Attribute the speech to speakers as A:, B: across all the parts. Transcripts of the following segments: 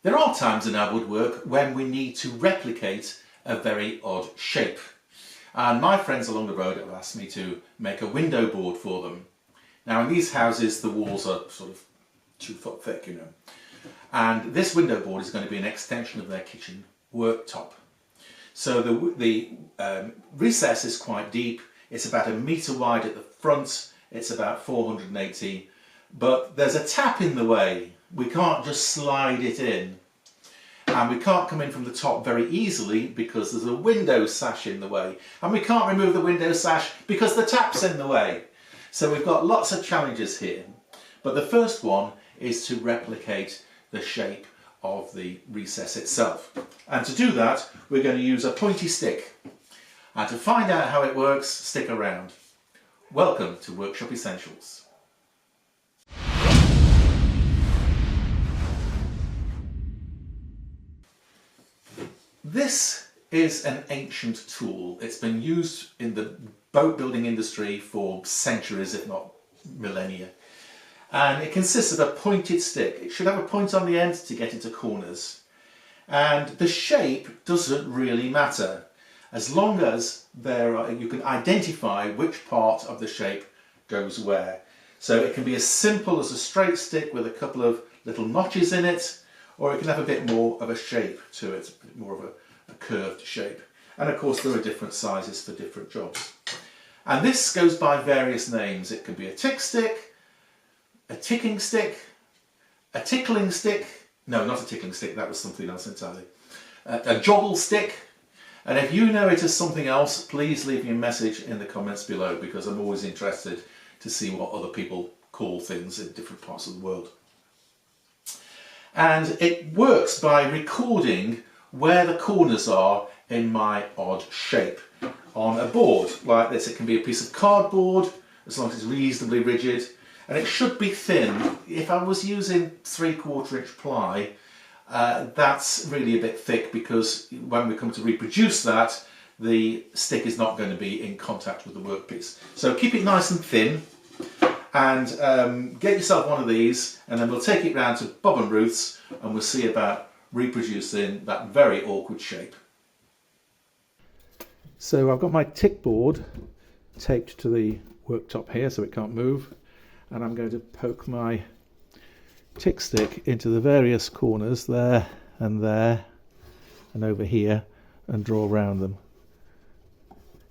A: There are times in our woodwork when we need to replicate a very odd shape. And my friends along the road have asked me to make a window board for them. Now in these houses the walls are sort of 2 foot thick, you know. And this window board is going to be an extension of their kitchen worktop. So the recess is quite deep. It's about 1 metre wide at the front. It's about 480. But there's a tap in the way. We can't just slide it in. And we can't come in from the top very easily because there's a window sash in the way. And we can't remove the window sash because the tap's in the way. So we've got lots of challenges here. But the first one is to replicate the shape of the recess itself. And to do that, we're going to use a pointy stick. And to find out how it works, stick around. Welcome to Workshop Essentials. This is an ancient tool. It's been used in the boat building industry for centuries, if not millennia. And it consists of a pointed stick. It should have a point on the end to get into corners. And the shape doesn't really matter, as long as you can identify which part of the shape goes where. So it can be as simple as a straight stick with a couple of little notches in it, or it can have a bit more of a shape to it, a bit more of a curved shape. And of course there are different sizes for different jobs. And this goes by various names. It could be a tick stick, a ticking stick, a tickling stick. No, not a tickling stick, that was something else entirely. A joggle stick. And if you know it as something else, please leave me a message in the comments below, because I'm always interested to see what other people call things in different parts of the world. And it works by recording where the corners are in my odd shape on a board like this. It can be a piece of cardboard, as long as it's reasonably rigid, and it should be thin. If I was using 3/4 inch ply, that's really a bit thick, because when we come to reproduce that, the stick is not going to be in contact with the workpiece. So keep it nice and thin, and get yourself one of these, and then we'll take it round to Bob and Ruth's and we'll see about reproducing that very awkward shape. So I've got my tick board taped to the worktop here so it can't move, and I'm going to poke my tick stick into the various corners there and over here and draw around them.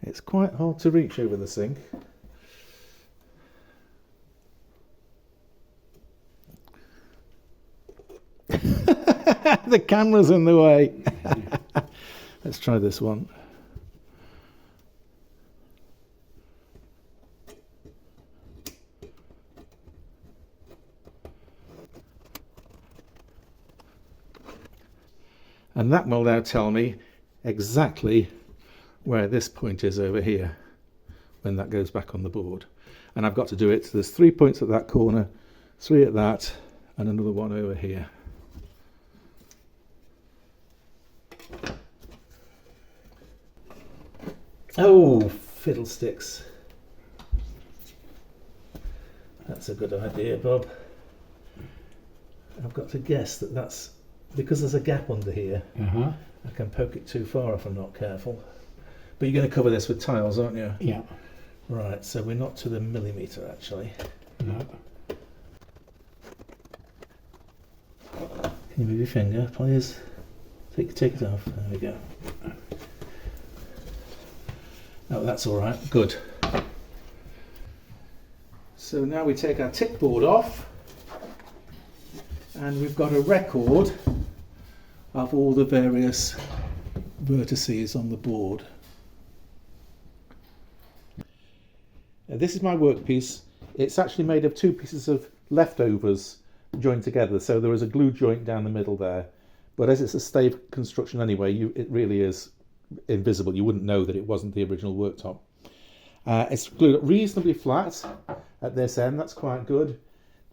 A: It's quite hard to reach over the sink. The camera's in the way. Let's try this one. And that will now tell me exactly where this point is over here when that goes back on the board. And I've got to do it. So there's 3 points at that corner, 3 at that, and another one over here. Oh, fiddlesticks. That's a good idea, Bob. I've got to guess that that's because there's a gap under here. I can poke it too far if I'm not careful. But you're going to cover this with tiles, aren't you?
B: Yeah.
A: Right, so we're not to the millimetre actually.
B: No.
A: Can you move your finger, please? Take it off. There we go. Oh, that's all right. Good. So now we take our tick board off, and we've got a record of all the various vertices on the board. Now, this is my workpiece. It's actually made of 2 pieces of leftovers joined together, so there is a glue joint down the middle there. But as it's a stave construction anyway, it really is invisible. You wouldn't know that it wasn't the original worktop. It's glued up reasonably flat at this end. That's quite good.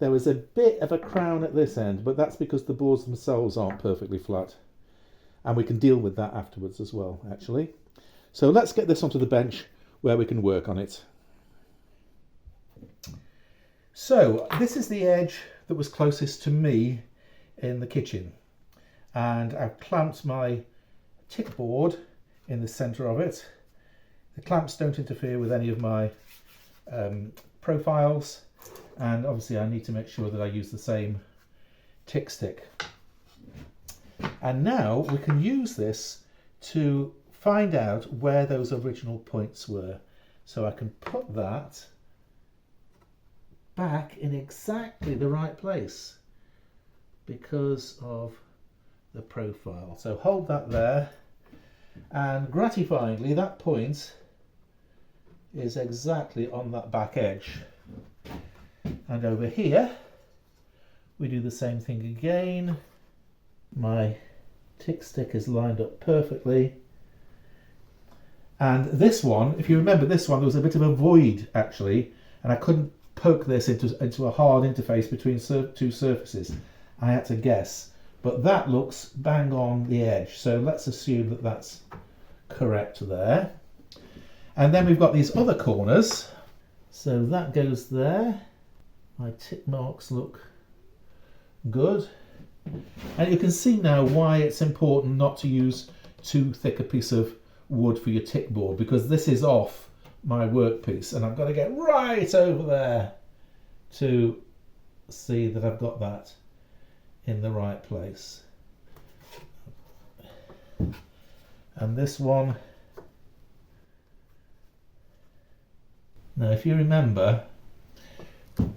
A: There was a bit of a crown at this end, but that's because the boards themselves aren't perfectly flat. And we can deal with that afterwards as well, actually. So let's get this onto the bench where we can work on it. So this is the edge that was closest to me in the kitchen. and I've clamped my tick board in the centre of it. The clamps don't interfere with any of my profiles, and obviously I need to make sure that I use the same tick stick. And now we can use this to find out where those original points were. So I can put that back in exactly the right place because of the profile. So hold that there, and gratifyingly that point is exactly on that back edge. And over here we do the same thing again. My tick stick is lined up perfectly, and this one, if you remember this one, there was a bit of a void actually, and I couldn't poke this into a hard interface between two surfaces. I had to guess, but that looks bang on the edge, so let's assume that that's correct there. And then we've got these other corners, so that goes there. My tick marks look good, and you can see now why it's important not to use too thick a piece of wood for your tick board, because this is off my workpiece and I've got to get right over there to see that I've got that in the right place. And this one, now if you remember,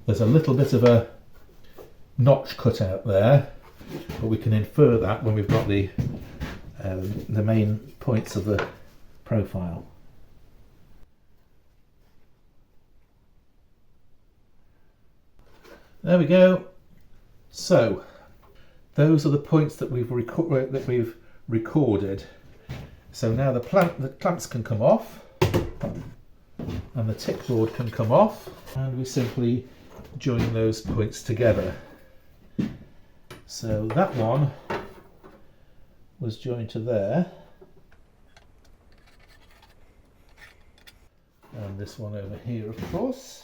A: there's a little bit of a notch cut out there, but we can infer that when we've got the main points of the profile. There we go. So those are the points that we've recorded. So now the clamps can come off and the tick board can come off, and we simply join those points together. So that one was joined to there, and this one over here, of course.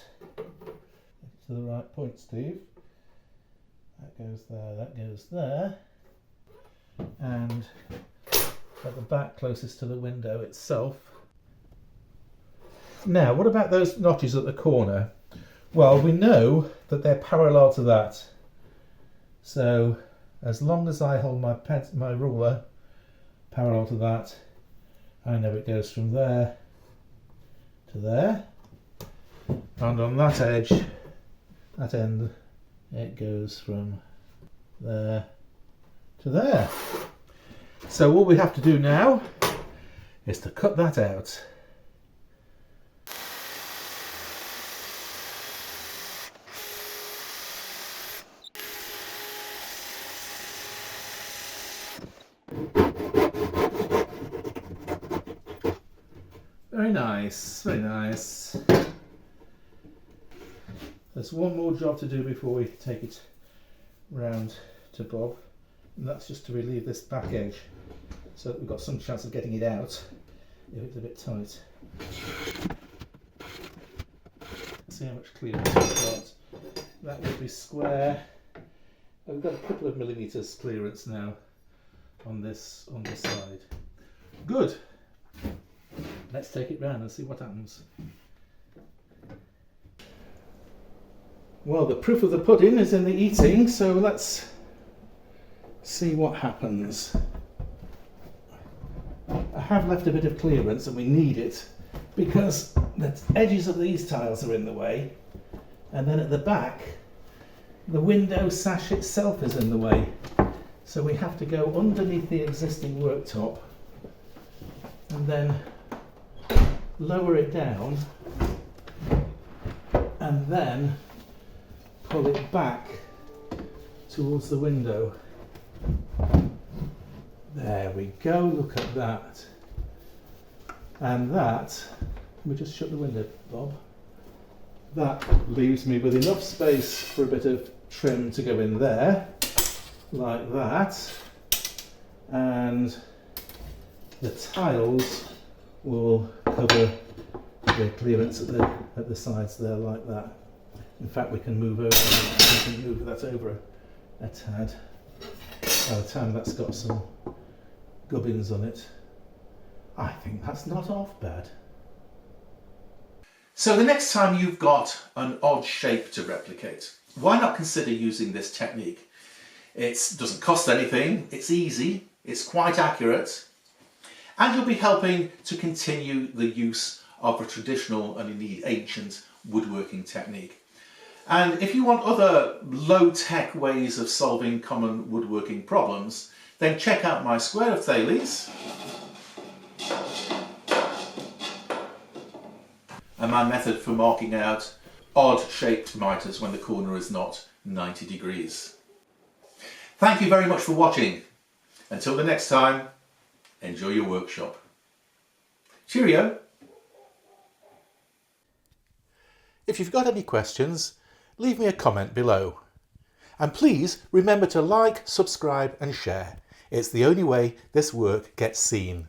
A: To the right point, Steve. That goes there, that goes there, and at the back closest to the window itself. Now, what about those notches at the corner? Well, we know that they're parallel to that. So as long as I hold my ruler parallel to that, I know it goes from there to there, and on that edge, that end, it goes from there to there. So all we have to do now is to cut that out. Very nice, very nice. There's one more job to do before we take it round to Bob, and that's just to relieve this back edge so that we've got some chance of getting it out if it's a bit tight. See how much clearance we've got. That would be square. We've got a couple of millimetres clearance now on this side. Good. Let's take it round and see what happens. Well, the proof of the pudding is in the eating, so let's see what happens. I have left a bit of clearance, and we need it because the edges of these tiles are in the way, and then at the back the window sash itself is in the way, so we have to go underneath the existing worktop and then lower it down and then pull it back towards the window. There we go, look at that. And that, let me just shut the window, Bob. That leaves me with enough space for a bit of trim to go in there, like that. And the tiles will cover the clearance at the sides there, like that. In fact, we can move that over a tad. By the time that's got some gubbins on it, I think that's not half bad. So the next time you've got an odd shape to replicate, why not consider using this technique? It doesn't cost anything, it's easy, it's quite accurate, and you'll be helping to continue the use of a traditional and indeed ancient woodworking technique. And if you want other low-tech ways of solving common woodworking problems, then check out my square of Thales and my method for marking out odd-shaped miters when the corner is not 90 degrees. Thank you very much for watching. Until the next time, enjoy your workshop. Cheerio! If you've got any questions, leave me a comment below. And please remember to like, subscribe and share. It's the only way this work gets seen.